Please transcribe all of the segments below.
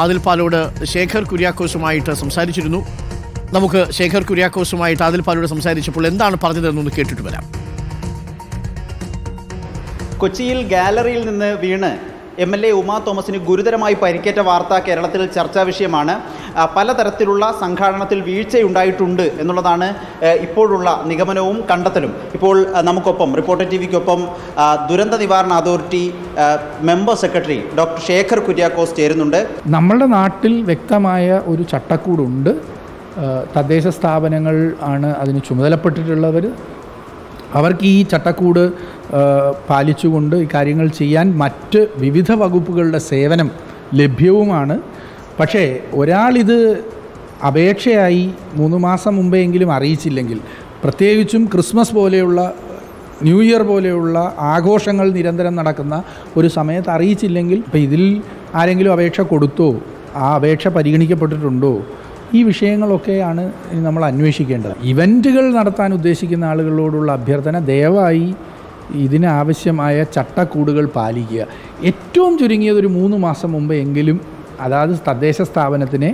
ആദിൽ പാലോട് ശേഖർ കുര്യാക്കോസുമായിട്ട് സംസാരിച്ചിരുന്നു. നമുക്ക് ശേഖർ കുര്യാക്കോസുമായിട്ട് ആദിൽ പാലോട് സംസാരിച്ചപ്പോൾ എന്താണ് പറഞ്ഞതെന്നൊന്ന് കേട്ടിട്ട് വരാം. കൊച്ചിയിൽ ഗാലറിയിൽ നിന്ന് വീണ് MLA ഉമാ തോമസിന് ഗുരുതരമായി പരിക്കേറ്റ വാർത്ത കേരളത്തിൽ ചർച്ചാ വിഷയമാണ്. പലതരത്തിലുള്ള സംഘാടനത്തിൽ വീഴ്ചയുണ്ടായിട്ടുണ്ട് എന്നുള്ളതാണ് ഇപ്പോഴുള്ള നിഗമനവും കണ്ടെത്തലും. ഇപ്പോൾ നമുക്കൊപ്പം റിപ്പോർട്ടർ TVക്കൊപ്പം ദുരന്ത നിവാരണ authority member secretary doctor Shekhar Kuriakose ചേരുന്നുണ്ട്. നമ്മളുടെ നാട്ടിൽ വ്യക്തമായ ഒരു ചട്ടക്കൂടുണ്ട്. തദ്ദേശ സ്ഥാപനങ്ങൾ ആണ് അതിന് ചുമതലപ്പെട്ടിട്ടുള്ളവർ. അവർക്ക് ഈ ചട്ടക്കൂട് പാലിച്ചുകൊണ്ട് ഈ കാര്യങ്ങൾ ചെയ്യാൻ മറ്റ് വിവിധ വകുപ്പുകളുടെ സേവനം ലഭ്യവുമാണ്. പക്ഷേ ഒരാളിത് അപേക്ഷയായി 3 മാസം മുമ്പെങ്കിലും അറിയിച്ചില്ലെങ്കിൽ, പ്രത്യേകിച്ചും ക്രിസ്മസ് പോലെയുള്ള ന്യൂ ഇയർ പോലെയുള്ള ആഘോഷങ്ങൾ നിരന്തരം നടക്കുന്ന ഒരു സമയത്ത് അറിയിച്ചില്ലെങ്കിൽ, ഇപ്പോൾ ഇതിൽ ആരെങ്കിലും അപേക്ഷ കൊടുത്തോ, ആ അപേക്ഷ പരിഗണിക്കപ്പെട്ടിട്ടുണ്ടോ, ഈ വിഷയങ്ങളൊക്കെയാണ് നമ്മൾ അന്വേഷിക്കേണ്ടത്. ഇവൻറ്റുകൾ നടത്താൻ ഉദ്ദേശിക്കുന്ന ആളുകളോടുള്ള അഭ്യർത്ഥന, ദയവായി ഇതിനാവശ്യമായ ചട്ടക്കൂടുകൾ പാലിക്കുക. ഏറ്റവും ചുരുങ്ങിയത് ഒരു 3 മാസം മുമ്പ് എങ്കിലും അതായത് തദ്ദേശ സ്ഥാപനത്തിനെ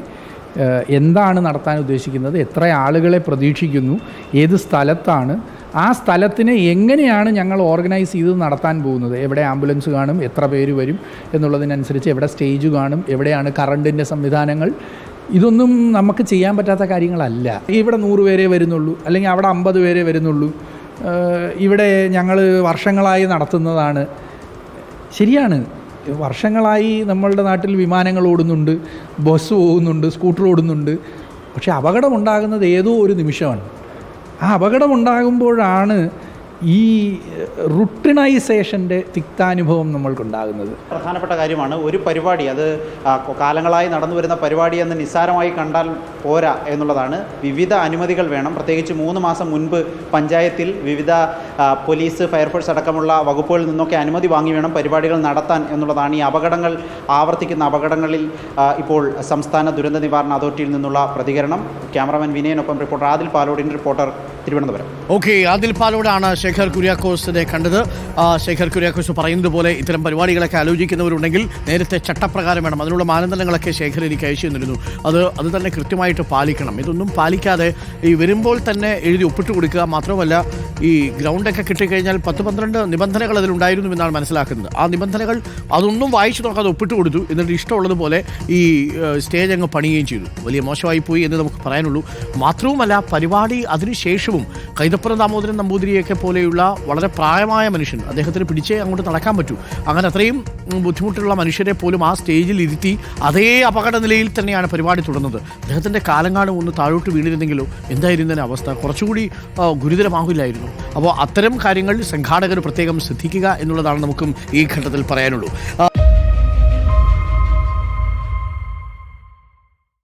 എന്താണ് നടത്താൻ ഉദ്ദേശിക്കുന്നത്, എത്ര ആളുകളെ പ്രതീക്ഷിക്കുന്നു, ഏത് സ്ഥലത്താണ്, ആ സ്ഥലത്തിനെ എങ്ങനെയാണ് ഞങ്ങൾ ഓർഗനൈസ് ചെയ്ത് നടത്താൻ പോകുന്നത്, എവിടെ ആംബുലൻസ് കാണും, എത്ര പേര് വരും എന്നുള്ളതിനനുസരിച്ച് എവിടെ സ്റ്റേജ് കാണും, എവിടെയാണ് കറണ്ടിൻ്റെ സംവിധാനങ്ങൾ, ഇതൊന്നും നമുക്ക് ചെയ്യാൻ പറ്റാത്ത കാര്യങ്ങളല്ല. ഇവിടെ 100 പേരേ വരുന്നുള്ളൂ, അല്ലെങ്കിൽ അവിടെ 50 പേരേ വരുന്നുള്ളൂ, ഇവിടെ ഞങ്ങൾ വർഷങ്ങളായി നടത്തുന്നതാണ്. ശരിയാണ്, വർഷങ്ങളായി നമ്മളുടെ നാട്ടിൽ വിമാനങ്ങൾ ഓടുന്നുണ്ട്, ബസ് പോകുന്നുണ്ട്, സ്കൂട്ടർ ഓടുന്നുണ്ട്. പക്ഷേ അപകടമുണ്ടാകുന്നത് ഏതോ ഒരു നിമിഷമാണ്. ആ അപകടമുണ്ടാകുമ്പോഴാണ് ഈ റുട്ടിനൈസേഷൻ്റെ തിക്താനുഭവം നമ്മൾക്കുണ്ടാകുന്നത്. പ്രധാനപ്പെട്ട കാര്യമാണ്. ഒരു പരിപാടി, അത് കാലങ്ങളായി നടന്നു വരുന്ന പരിപാടി എന്ന് നിസ്സാരമായി കണ്ടാൽ പോരാ എന്നുള്ളതാണ്. വിവിധ അനുമതികൾ വേണം. പ്രത്യേകിച്ച് 3 മാസം മുൻപ് പഞ്ചായത്തിൽ വിവിധ പോലീസ്, ഫയർഫോഴ്സ് അടക്കമുള്ള വകുപ്പുകളിൽ നിന്നൊക്കെ അനുമതി വാങ്ങി വേണം പരിപാടികൾ നടത്താൻ എന്നുള്ളതാണ്. ഈ അപകടങ്ങൾ, ആവർത്തിക്കുന്ന അപകടങ്ങളിൽ ഇപ്പോൾ സംസ്ഥാന ദുരന്ത നിവാരണ അതോറിറ്റിയിൽ നിന്നുള്ള പ്രതികരണം. ക്യാമറാമാൻ വിനയനൊപ്പം റിപ്പോർട്ടർ ആദിൽ പാലോടിൻ, റിപ്പോർട്ടർ തിരുവനന്തപുരം. ഓക്കെ, ആദിൽ പാലോടാണ് ശേഖർ കുര്യാക്കോസിനെ കണ്ടത്. ശേഖർ കുര്യാക്കോസ് പറയുന്നത് പോലെ ഇത്തരം പരിപാടികളൊക്കെ ആലോചിക്കുന്നവരുണ്ടെങ്കിൽ നേരത്തെ ചട്ടപ്രകാരം വേണം. അതിനുള്ള മാനദണ്ഡങ്ങളൊക്കെ ശേഖർ എനിക്ക് അയച്ചു തന്നിരുന്നു. അത് തന്നെ കൃത്യമായിട്ട് പാലിക്കണം. ഇതൊന്നും പാലിക്കാതെ ഈ വരുമ്പോൾ തന്നെ എഴുതി ഒപ്പിട്ട് കൊടുക്കുക മാത്രമല്ല, ഈ ഗ്രൗണ്ടൊക്കെ കിട്ടിക്കഴിഞ്ഞാൽ 10-12 നിബന്ധനകൾ അതിലുണ്ടായിരുന്നു എന്നാണ് മനസ്സിലാക്കുന്നത്. ആ നിബന്ധനകൾ അതൊന്നും വായിച്ചു നോക്കാതെ ഒപ്പിട്ട് കൊടുത്തു. എന്നിട്ട് ഇഷ്ടമുള്ളതുപോലെ ഈ സ്റ്റേജ് അങ്ങ് പണിയുകയും ചെയ്തു. വലിയ മോശമായി പോയി എന്ന് നമുക്ക് പറയാനുള്ളൂ. മാത്രവുമല്ല, പരിപാടി അതിനുശേഷവും കൈതപ്പുറം ദാമോദരൻ നമ്പൂതിരിയൊക്കെ പോലെയുള്ള വളരെ പ്രായമായ മനുഷ്യൻ, അദ്ദേഹത്തിന് പിടിച്ചേ അങ്ങോട്ട് നടക്കാൻ പറ്റൂ. അങ്ങനെ അത്രയും ബുദ്ധിമുട്ടുള്ള മനുഷ്യരെ പോലും ആ സ്റ്റേജിൽ ഇരുത്തി അതേ അപകട നിലയിൽ തന്നെയാണ് പരിപാടി തുടർന്നത്. അദ്ദേഹത്തിൻ്റെ കാലങ്ങാട് ഒന്ന് താഴോട്ട് വീണിരുന്നെങ്കിലോ എന്തായിരുന്നതിന് അവസ്ഥ കുറച്ചുകൂടി ഗുരുതരമാകില്ലായിരുന്നു. അപ്പോൾ അത്തരം കാര്യങ്ങൾ സംഘാടകർ പ്രത്യേകം ശ്രദ്ധിക്കുക എന്നുള്ളതാണ് നമുക്കും ഈ ഘട്ടത്തിൽ പറയാനുള്ളൂ.